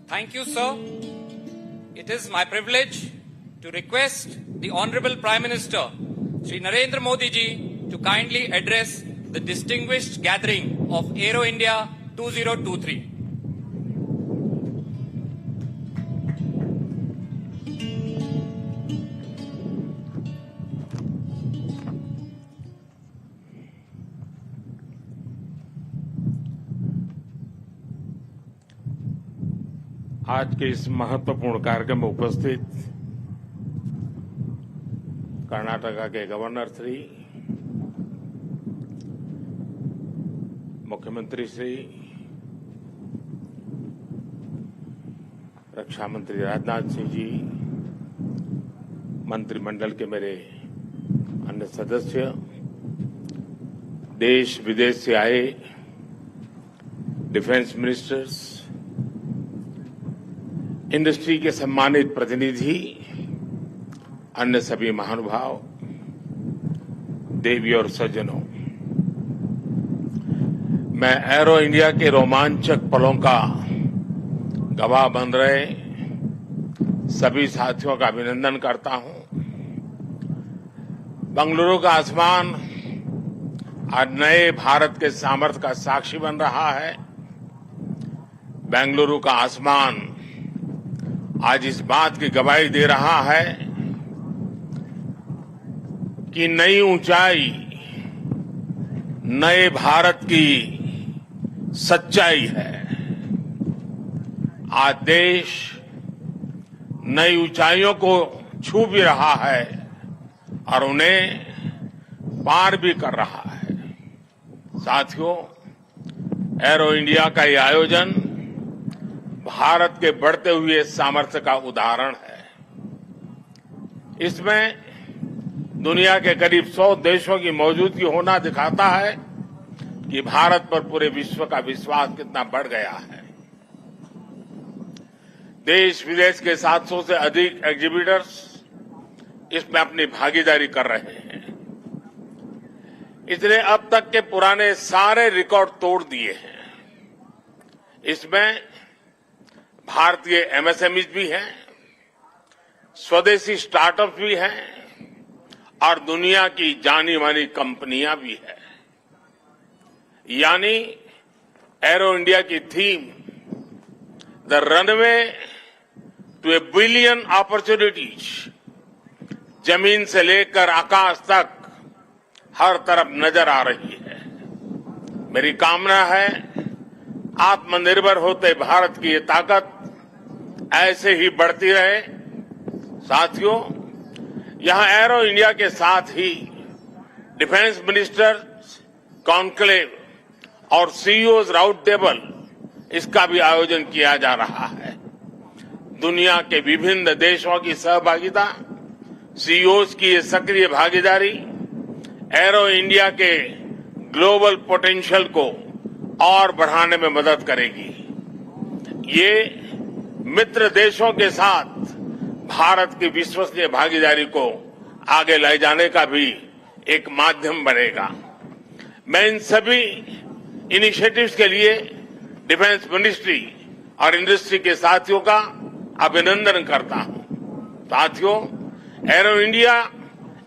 Thank you, sir. It is my privilege to request the Honorable Prime Minister, Shri Narendra Modi ji, to kindly address the distinguished gathering of Aero India 2023. आज के इस महत्वपूर्ण कार्यक्रम में उपस्थित कर्नाटका के governor Shri, मुख्यमंत्री श्री, रक्षा मंत्री राजनाथ सिंह जी, मंत्रिमंडल के मेरे अन्य सदस्य, देश विदेश से आए डिफेंस मिनिस्टर्स, इंडस्ट्री के सम्मानित प्रतिनिधि, अन्य सभी महानुभाव, देवी और सज्जनों, मैं एरो इंडिया के रोमांचक पलों का गवाह बन रहे सभी साथियों का अभिनंदन करता हूं। बेंगलुरु का आसमान आज नए भारत के सामर्थ्य का साक्षी बन रहा है। बेंगलुरु का आसमान आज इस बात की गवाही दे रहा है कि नई ऊंचाई, नए भारत की सच्चाई है। आज देश नई ऊंचाइयों को छू भी रहा है और उन्हें पार भी कर रहा है। साथियों, एरो इंडिया का ये आयोजन भारत के बढ़ते हुए सामर्थ्य का उदाहरण है। इसमें दुनिया के करीब 100 देशों की मौजूदगी होना दिखाता है कि भारत पर पूरे विश्व का विश्वास कितना बढ़ गया है। देश विदेश के 700 से अधिक एग्जीबिटर्स इसमें अपनी भागीदारी कर रहे हैं। इसने अब तक के पुराने सारे रिकॉर्ड तोड़ दिए हैं। इसमें भारतीय एमएसएमईज भी हैं, स्वदेशी स्टार्टअप भी हैं और दुनिया की जानी मानी कंपनियां भी हैं। यानी एरो इंडिया की theme the runway to a billion opportunities, जमीन से लेकर आकाश तक हर तरफ नजर आ रही है। मेरी कामना है आत्मनिर्भर होते भारत की ये ताकत ऐसे ही बढ़ती रहे। साथियों, यहां एरो इंडिया के साथ ही डिफेंस मिनिस्टर्स कॉन्क्लेव और सीईओज राउंड टेबल, इसका भी आयोजन किया जा रहा है। दुनिया के विभिन्न देशों की सहभागिता, सीईओज की ये सक्रिय भागीदारी एरो इंडिया के ग्लोबल पोटेंशियल को और बढ़ाने में मदद करेगी। ये मित्र देशों के साथ भारत की विश्वसनीय भागीदारी को आगे ले जाने का भी एक माध्यम बनेगा। मैं इन सभी इनिशिएटिव्स के लिए डिफेंस मिनिस्ट्री और इंडस्ट्री के साथियों का अभिनंदन करता हूं। साथियों, एरो इंडिया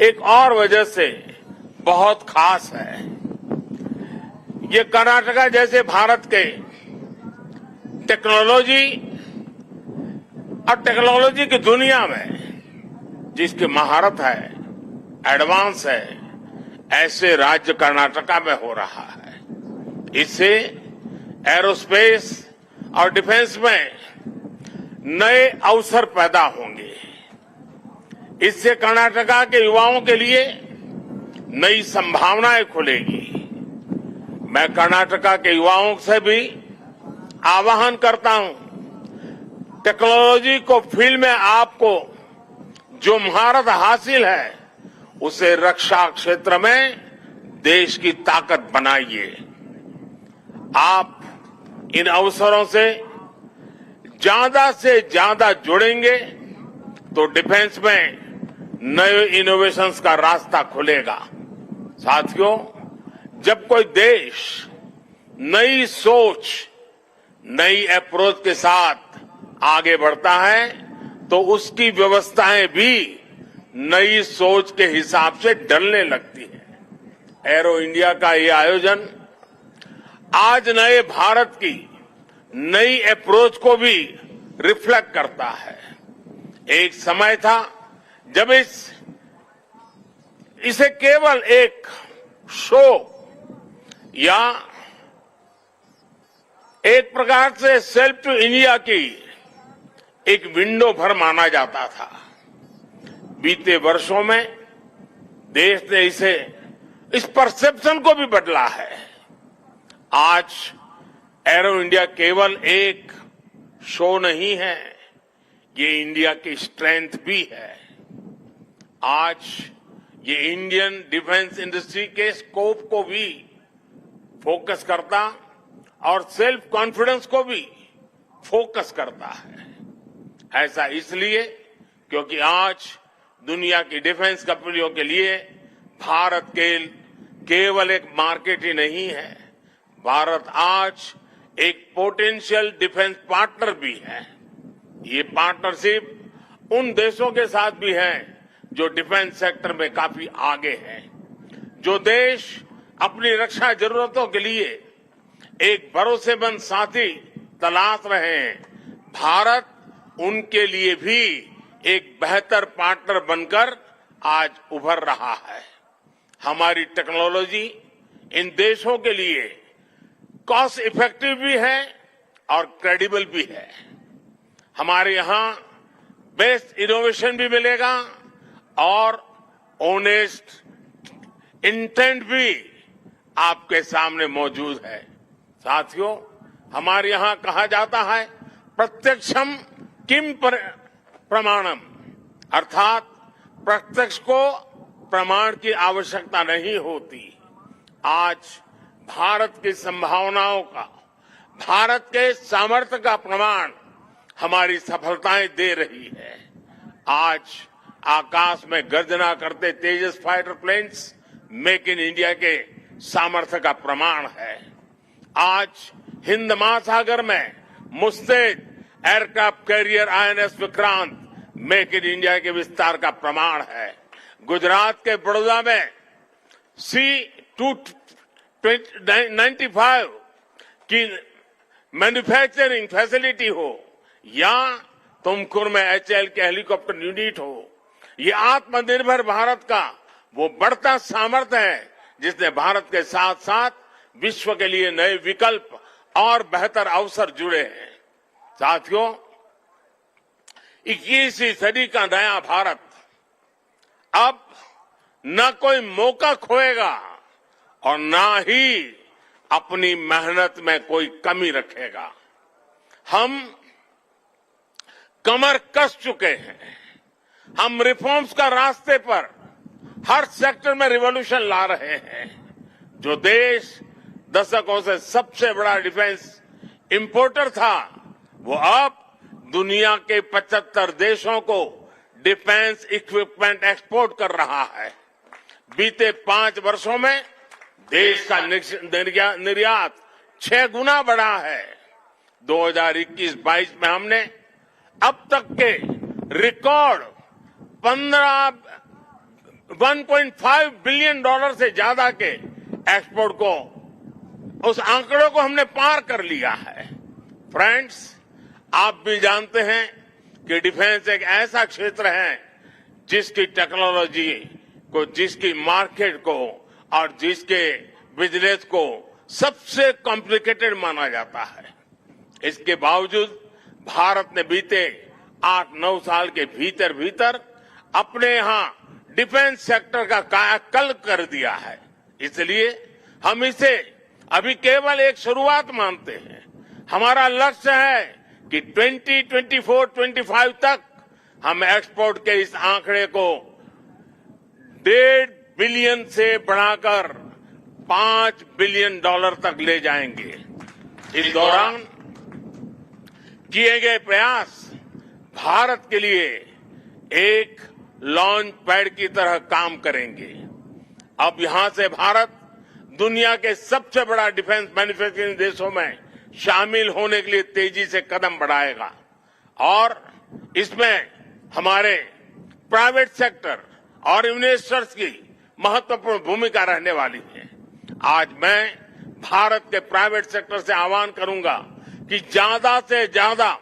एक और वजह से बहुत खास है। ये कर्नाटका जैसे भारत के टेक्नोलॉजी की दुनिया में जिसकी महारत है, एडवांस है, ऐसे राज्य कर्नाटका में हो रहा है। इससे एरोस्पेस और डिफेंस में नए अवसर पैदा होंगे। इससे कर्नाटका के युवाओं के लिए नई संभावनाएं खुलेगी। मैं कर्नाटका के युवाओं से भी आह्वान करता हूं, टेक्नोलॉजी को फील्ड में आपको जो महारत हासिल है, उसे रक्षा क्षेत्र में देश की ताकत बनाइए। आप इन अवसरों से ज्यादा जुड़ेंगे तो डिफेंस में नए इनोवेशंस का रास्ता खुलेगा। साथियों, जब कोई देश नई सोच, नई अप्रोच के साथ आगे बढ़ता है तो उसकी व्यवस्थाएं भी नई सोच के हिसाब से ढलने लगती है। एरो इंडिया का ये आयोजन आज नए भारत की नई अप्रोच को भी रिफ्लेक्ट करता है। एक समय था जब इसे केवल एक शो या एक प्रकार से सेल्फ टू इंडिया की एक विंडो भर माना जाता था। बीते वर्षों में देश ने इस परसेप्शन को भी बदला है। आज एरो इंडिया केवल एक शो नहीं है, ये इंडिया की स्ट्रेंथ भी है। आज ये इंडियन डिफेंस इंडस्ट्री के स्कोप को भी फोकस करता और सेल्फ कॉन्फिडेंस को भी फोकस करता है। ऐसा इसलिए क्योंकि आज दुनिया की डिफेंस कंपनियों के लिए भारत केवल एक मार्केट ही नहीं है, भारत आज एक पोटेंशियल डिफेंस पार्टनर भी है। ये पार्टनरशिप उन देशों के साथ भी है जो डिफेंस सेक्टर में काफी आगे हैं, जो देश अपनी रक्षा जरूरतों के लिए एक भरोसेमंद साथी तलाश रहे हैं। भारत उनके लिए भी एक बेहतर पार्टनर बनकर आज उभर रहा है। हमारी टेक्नोलॉजी इन देशों के लिए कॉस्ट इफेक्टिव भी है और क्रेडिबल भी है। हमारे यहां बेस्ट इनोवेशन भी मिलेगा और ऑनेस्ट इंटेंट भी आपके सामने मौजूद है। साथियों, हमारे यहां कहा जाता है प्रत्यक्षम किम प्रमाणम, अर्थात प्रत्यक्ष को प्रमाण की आवश्यकता नहीं होती। आज भारत की संभावनाओं का, भारत के सामर्थ्य का प्रमाण हमारी सफलताएं दे रही है। आज आकाश में गर्जना करते Tejas fighter planes make in India के सामर्थ्य का प्रमाण है। आज हिंद महासागर में मुस्तैद aircraft carrier INS Vikrant make in India के विस्तार का प्रमाण है। गुजरात के बड़ौदा में C-295 की मैन्युफैक्चरिंग फैसिलिटी हो या तुमकुर में HAL के हेलीकॉप्टर यूनिट हो, ये आत्मनिर्भर भारत का वो बढ़ता सामर्थ्य है जिसने भारत के साथ साथ विश्व के लिए नए विकल्प और बेहतर अवसर जुड़े हैं। साथियों, 21वीं सदी का नया भारत अब न कोई मौका खोएगा और न ही अपनी मेहनत में कोई कमी रखेगा। हम कमर कस चुके हैं। हम रिफॉर्म्स का रास्ते पर हर सेक्टर में रिवॉल्यूशन ला रहे हैं। जो देश दशकों से सबसे बड़ा डिफेंस इंपोर्टर था, वो अब दुनिया के 75 देशों को डिफेंस इक्विपमेंट एक्सपोर्ट कर रहा है। बीते 5 वर्षों में देश का निर्यात 6 गुना बढ़ा है। 2021-22 में हमने अब तक के रिकॉर्ड 1.5 बिलियन डॉलर से ज्यादा के एक्सपोर्ट को, उस आंकड़ों को हमने पार कर लिया है। फ्रेंड्स, आप भी जानते हैं कि डिफेंस एक ऐसा क्षेत्र है जिसकी टेक्नोलॉजी को, जिसकी मार्केट को और जिसके बिजनेस को सबसे कॉम्प्लिकेटेड माना जाता है। इसके बावजूद भारत ने बीते 8-9 साल के भीतर अपने यहां डिफेंस सेक्टर का कायाकल्प कर दिया है। इसलिए हम इसे अभी केवल एक शुरुआत मानते हैं। हमारा लक्ष्य है कि 2024-25 तक हम एक्सपोर्ट के इस आंकड़े को 1.5 बिलियन से बढ़ाकर 5 बिलियन डॉलर तक ले जाएंगे। इस दौरान किए गए प्रयास भारत के लिए एक लॉन्च पैड की तरह काम करेंगे। अब यहां से भारत दुनिया के सबसे बड़ा डिफेंस मैन्युफैक्चरिंग देशों में शामिल होने के लिए तेजी से कदम बढ़ाएगा और इसमें हमारे प्राइवेट सेक्टर और इन्वेस्टर्स की महत्वपूर्ण भूमिका रहने वाली है। आज मैं भारत के प्राइवेट सेक्टर से आह्वान करूंगा कि ज्यादा से ज्यादा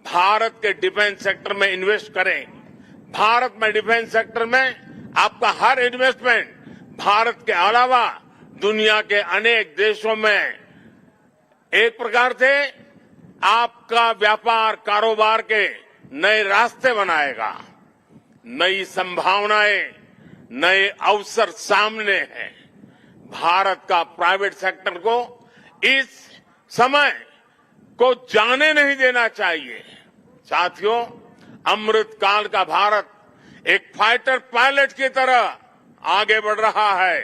भारत के डिफेंस सेक्टर में इन्वेस्ट करें। भारत में डिफेंस सेक्टर में आपका हर इन्वेस्टमेंट भारत के अलावा दुनिया के अनेक देशों में एक प्रकार से आपका व्यापार कारोबार के नए रास्ते बनाएगा। नई संभावनाएं, नए अवसर सामने हैं। भारत का प्राइवेट सेक्टर को इस समय को जाने नहीं देना चाहिए। साथियों, अमृत काल का भारत एक फाइटर पायलट की तरह आगे बढ़ रहा है।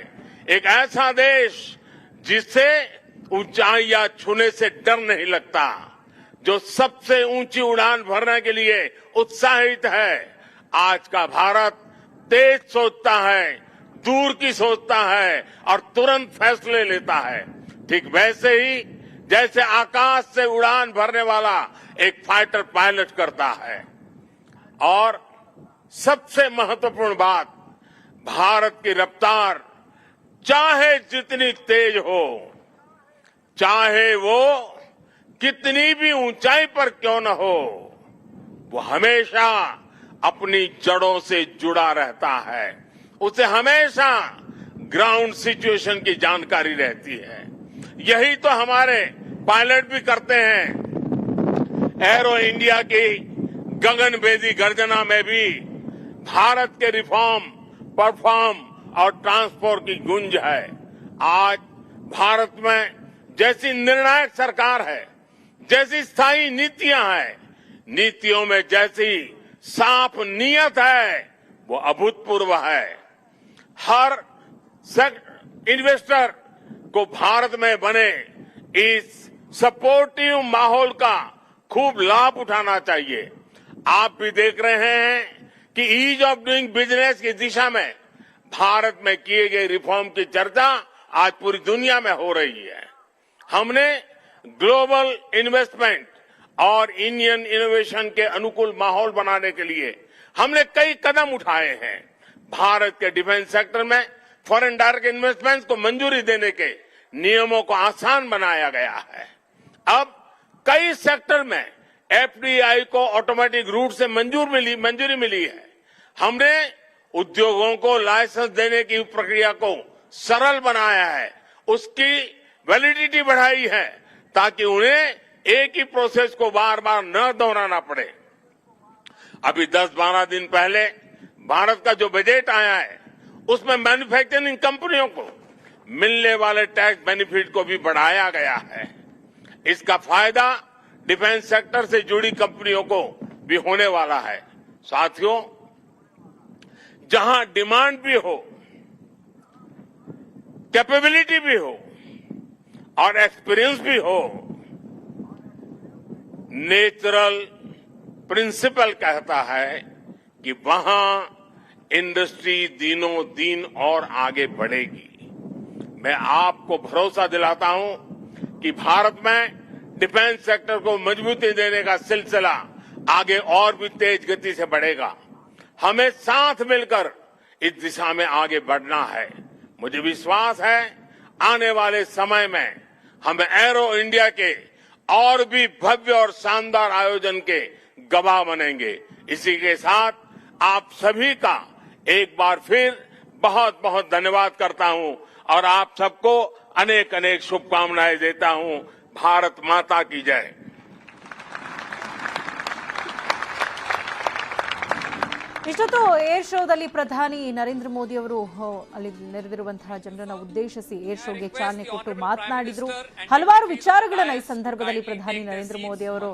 एक ऐसा देश जिससे ऊंचाइयां छूने से डर नहीं लगता, जो सबसे ऊंची उड़ान भरने के लिए उत्साहित है। आज का भारत तेज सोचता है, दूर की सोचता है और तुरंत फैसले लेता है। ठीक वैसे ही जैसे आकाश से उड़ान भरने वाला एक फाइटर पायलट करता है। और सबसे महत्वपूर्ण बात, भारत की रफ्तार चाहे जितनी तेज हो, चाहे वो कितनी भी ऊंचाई पर क्यों न हो, वो हमेशा अपनी जड़ों से जुड़ा रहता है। उसे हमेशा ग्राउंड सिचुएशन की जानकारी रहती है। यही तो हमारे पायलट भी करते हैं। एरो इंडिया की गगनभेदी गर्जना में भी भारत के रिफॉर्म, परफॉर्म और ट्रांसपोर्ट की गूंज है। आज भारत में जैसी निर्णायक सरकार है, जैसी स्थायी नीतियां हैं, नीतियों में जैसी साफ नीयत है, वो अभूतपूर्व है। हर इन्वेस्टर को भारत में बने इस सपोर्टिव माहौल का खूब लाभ उठाना चाहिए। आप भी देख रहे हैं कि ईज ऑफ डूइंग बिजनेस की दिशा में भारत में किए गए रिफॉर्म की चर्चा आज पूरी दुनिया में हो रही है। हमने ग्लोबल इन्वेस्टमेंट और इंडियन इनोवेशन के अनुकूल माहौल बनाने के लिए हमने कई कदम उठाए हैं। भारत के डिफेंस सेक्टर में फॉरेन डायरेक्ट इन्वेस्टमेंट को मंजूरी देने के नियमों को आसान बनाया गया है। अब कई सेक्टर में एफडीआई को ऑटोमेटिक रूट से मंजूरी मिली है। हमने उद्योगों को लाइसेंस देने की प्रक्रिया को सरल बनाया है, उसकी वैलिडिटी बढ़ाई है, ताकि उन्हें एक ही प्रोसेस को बार बार न दोहराना पड़े। अभी 10-12 दिन पहले भारत का जो बजट आया है, उसमें मैन्युफैक्चरिंग कंपनियों को मिलने वाले टैक्स बेनिफिट को भी बढ़ाया गया है। इसका फायदा डिफेंस सेक्टर से जुड़ी कंपनियों को भी होने वाला है। साथियों, जहां डिमांड भी हो, कैपेबिलिटी भी हो और एक्सपीरियंस भी हो, नेचुरल प्रिंसिपल कहता है कि वहां इंडस्ट्री दिनों दिन और आगे बढ़ेगी। मैं आपको भरोसा दिलाता हूं कि भारत में डिफेंस सेक्टर को मजबूती देने का सिलसिला आगे और भी तेज गति से बढ़ेगा। हमें साथ मिलकर इस दिशा में आगे बढ़ना है। मुझे विश्वास है आने वाले समय में हम एरो इंडिया के और भी भव्य और शानदार आयोजन के गवाह बनेंगे। इसी के साथ आप सभी का एक बार फिर बहुत बहुत धन्यवाद करता हूं और आप सबको अनेक अनेक शुभकामनाएं देता हूं। भारत माता की जय। ಇಷ್ಟೊತ್ತು ಏರ್ ಶೋದಲ್ಲಿ ಪ್ರಧಾನಿ ನರೇಂದ್ರ ಮೋದಿ ಅವರು ಅಲ್ಲಿ ನೆರೆದಿರುವಂತಹ ಜನರನ್ನ ಉದ್ದೇಶಿಸಿ ಏರ್ ಶೋಗೆ ಚಾಲನೆ ಕೊಟ್ಟು ಮಾತನಾಡಿದ್ರು. ಹಲವಾರು ವಿಚಾರಗಳನ್ನ ಈ ಸಂದರ್ಭದಲ್ಲಿ ಪ್ರಧಾನಿ ನರೇಂದ್ರ ಮೋದಿ ಅವರು